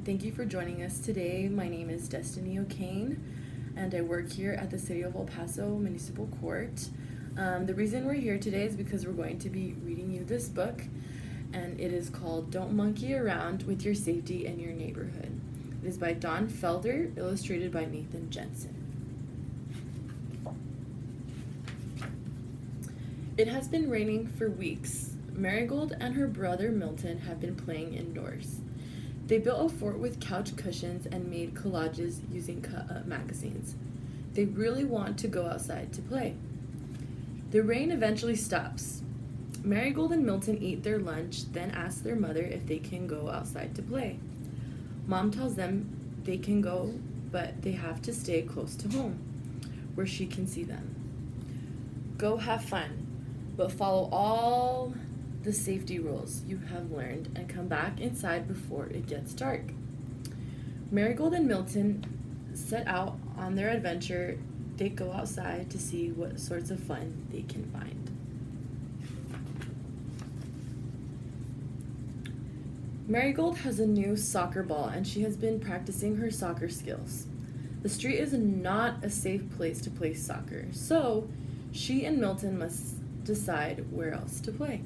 Thank you for joining us today. My name is Destiny O'Kane, and I work here at the City of El Paso Municipal Court. The reason we're here today is because we're going to be reading you this book, and it is called Don't Monkey Around with Your Safety in Your Neighborhood. It is by Don Felder, illustrated by Nathan Jensen. It has been raining for weeks. Marigold and her brother Milton have been playing indoors. They built a fort with couch cushions and made collages using cut-up magazines. They really want to go outside to play. The rain eventually stops. Marigold and Milton eat their lunch, then ask their mother if they can go outside to play. Mom tells them they can go, but they have to stay close to home, where she can see them. Go have fun, but follow all the safety rules you have learned and come back inside before it gets dark. Marigold and Milton set out on their adventure. They go outside to see what sorts of fun they can find. Marigold has a new soccer ball and she has been practicing her soccer skills. The street is not a safe place to play soccer, so she and Milton must decide where else to play.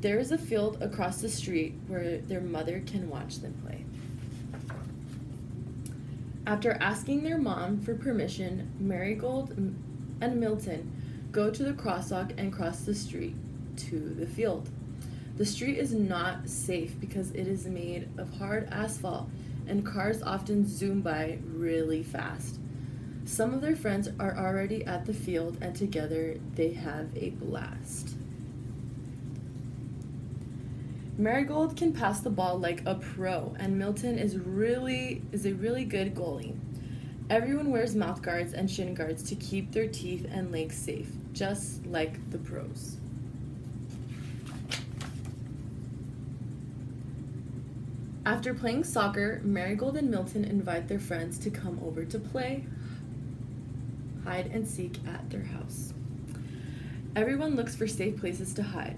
There is a field across the street where their mother can watch them play. After asking their mom for permission, Marigold and Milton go to the crosswalk and cross the street to the field. The street is not safe because it is made of hard asphalt and cars often zoom by really fast. Some of their friends are already at the field and together they have a blast. Marigold can pass the ball like a pro, and Milton is a really good goalie. Everyone wears mouth guards and shin guards to keep their teeth and legs safe, just like the pros. After playing soccer, Marigold and Milton invite their friends to come over to play hide and seek at their house. Everyone looks for safe places to hide.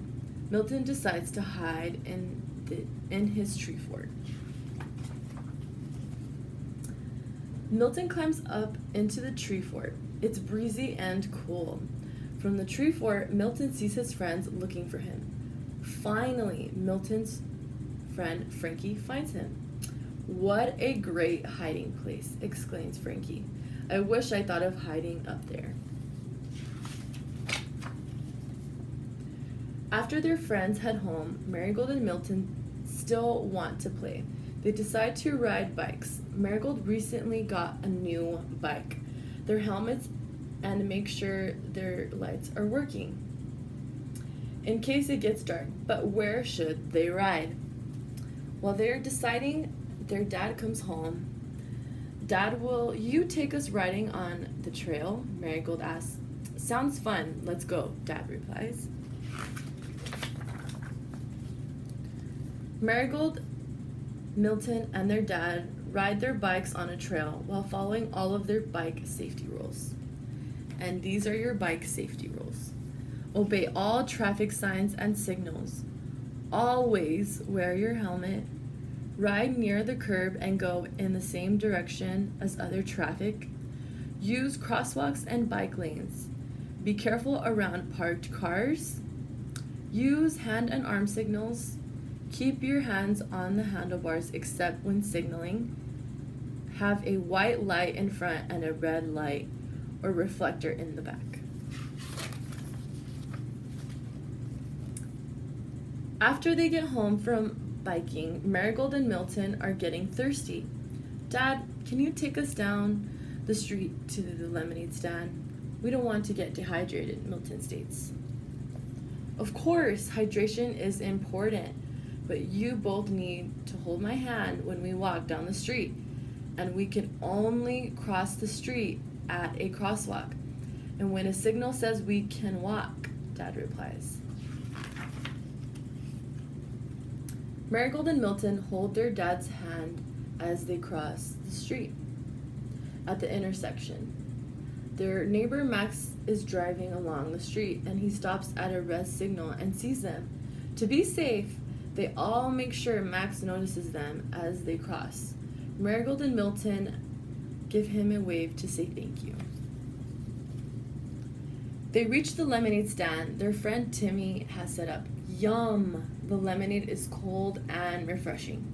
Milton decides to hide in his tree fort. Milton climbs up into the tree fort. It's breezy and cool. From the tree fort, Milton sees his friends looking for him. Finally, Milton's friend Frankie finds him. "What a great hiding place," exclaims Frankie. "I wish I thought of hiding up there." After their friends head home, Marigold and Milton still want to play. They decide to ride bikes. Marigold recently got a new bike. Their helmets and make sure their lights are working in case it gets dark. But where should they ride? While they're deciding, their dad comes home. "Dad, will you take us riding on the trail?" Marigold asks. "Sounds fun, let's go," Dad replies. Marigold, Milton, and their dad ride their bikes on a trail while following all of their bike safety rules. And these are your bike safety rules. Obey all traffic signs and signals. Always wear your helmet. Ride near the curb and go in the same direction as other traffic. Use crosswalks and bike lanes. Be careful around parked cars. Use hand and arm signals. Keep your hands on the handlebars except when signaling. Have a white light in front and a red light or reflector in the back. After they get home from biking, Marigold and Milton are getting thirsty. "Dad, can you take us down the street to the lemonade stand? We don't want to get dehydrated," Milton states. "Of course, hydration is important, but you both need to hold my hand when we walk down the street, and we can only cross the street at a crosswalk, and when a signal says we can walk," Dad replies. Marigold and Milton hold their dad's hand as they cross the street. At the intersection, their neighbor Max is driving along the street and he stops at a red signal and sees them. To be safe, They all make sure Max notices them as they cross. Marigold and Milton give him a wave to say thank you. They reach the lemonade stand their friend Timmy has set up. Yum! The lemonade is cold and refreshing.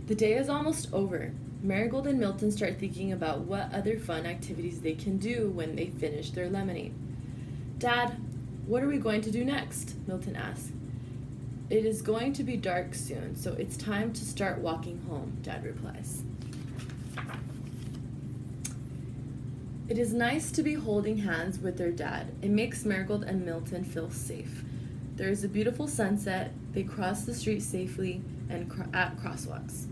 The day is almost over. Marigold and Milton start thinking about what other fun activities they can do when they finish their lemonade. Dad, what are we going to do next? Milton asks. It is going to be dark soon, so it's time to start walking home, Dad replies. It is nice to be holding hands with their dad. It makes Marigold and Milton feel safe. There is a beautiful sunset. They cross the street safely and at crosswalks,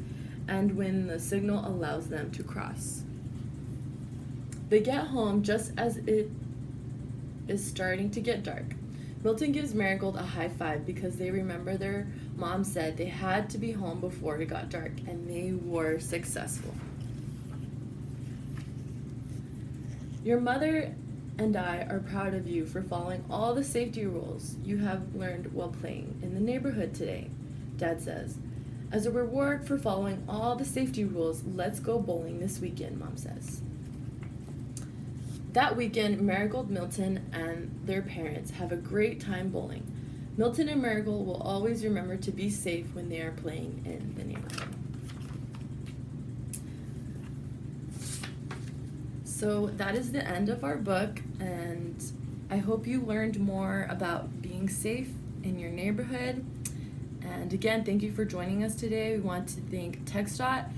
and when the signal allows them to cross. They get home just as it is starting to get dark. Milton gives Marigold a high five because they remember their mom said they had to be home before it got dark, and they were successful. Your mother and I are proud of you for following all the safety rules you have learned while playing in the neighborhood today, Dad says. As a reward for following all the safety rules, let's go bowling this weekend, Mom says. That weekend, Marigold, Milton, and their parents have a great time bowling. Milton and Marigold will always remember to be safe when they are playing in the neighborhood. So that is the end of our book, and I hope you learned more about being safe in your neighborhood. And again, thank you for joining us today. We want to thank TxDOT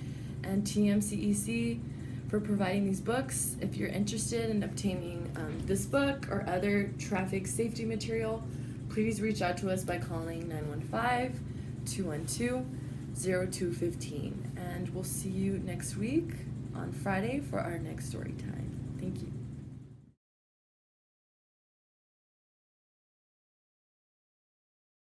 and TMCEC for providing these books. If you're interested in obtaining this book or other traffic safety material, please reach out to us by calling 915-212-0215. And we'll see you next week on Friday for our next story time.